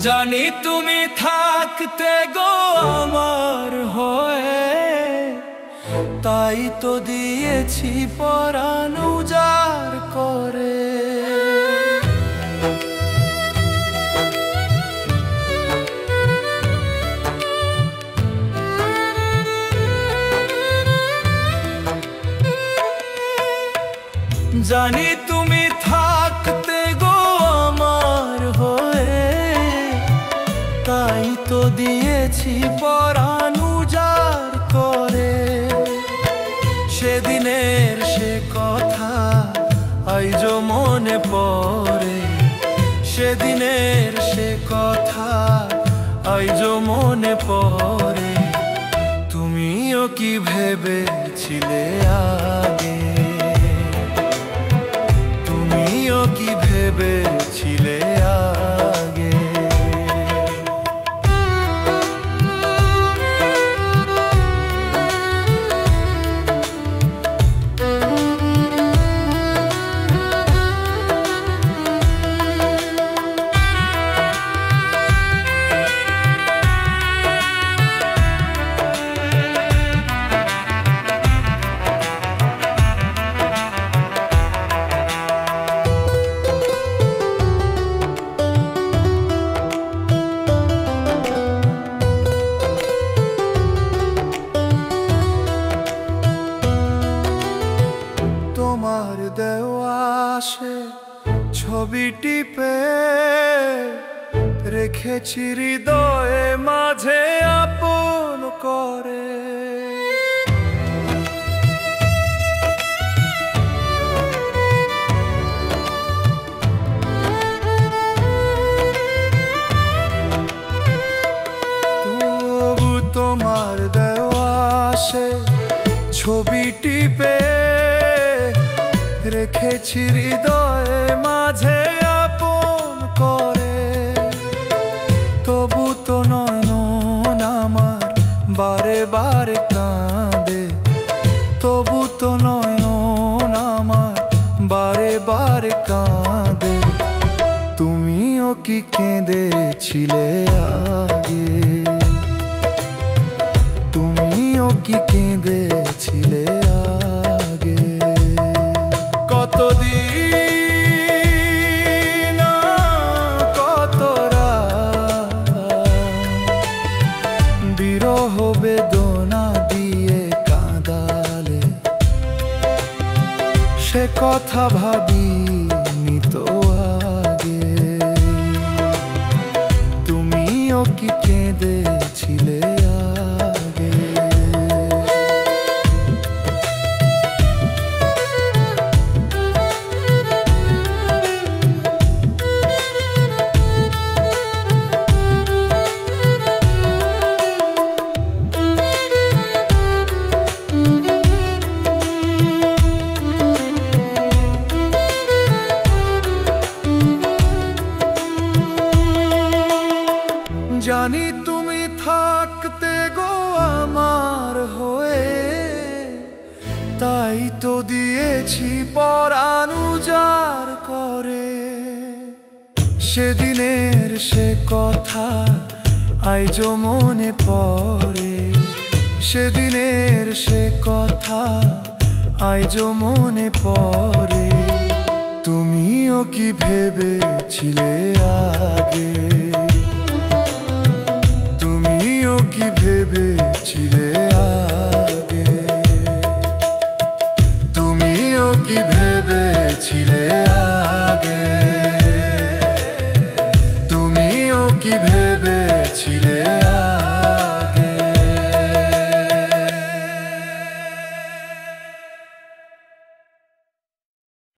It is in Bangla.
জানি তুমি থাকতে গো আমার হয়ে, তাই তো দিয়েছি পরাণ উজাড় করে। জানি তুমি থাকতে গো আমার হয়ে, তাই তো দিয়েছি পরাণ উজাড় করে। সেদিনের সে কথা আইজো মনে পড়ে, সেদিনের সে কথা আইজো মনে পড়ে। তুমিও কি ভেবেছিলে আগে, তুমিও কি ভেবেছিলে আগে। তোমার দেওয়া সে ছবি টিপে রেখেছি হৃদয়ে মাঝে আপন করে। তবু তোমার দেওয়া সে ছবি টিপে রেখেছি হৃদয়ে মাঝে আপন করে। তবু তো নয়ন আমার বারে বারে কাঁদে, তবু তো নয়ন আমার বারে বারে কাঁদে। তুমিও কি কেঁদেছিলে আগে, তুমিও কি কেঁদেছিলে আগে। কতদিন কত রাত বিরহ বেদনা দিয়ে কাঁদালে, সে কথা ভাবিনি তো আগে। তুমিও কি কেঁদেছিলে আগে। জানি তুমি থাকতে গো আমার হয়ে, তাই তো দিয়েছি পরাণ উজাড় করে। সেদিনের সে কথা আইজো মনে পড়ে, সেদিনের সে কথা আইজো মনে পড়ে। তুমিও কি ভেবেছিলে আগে,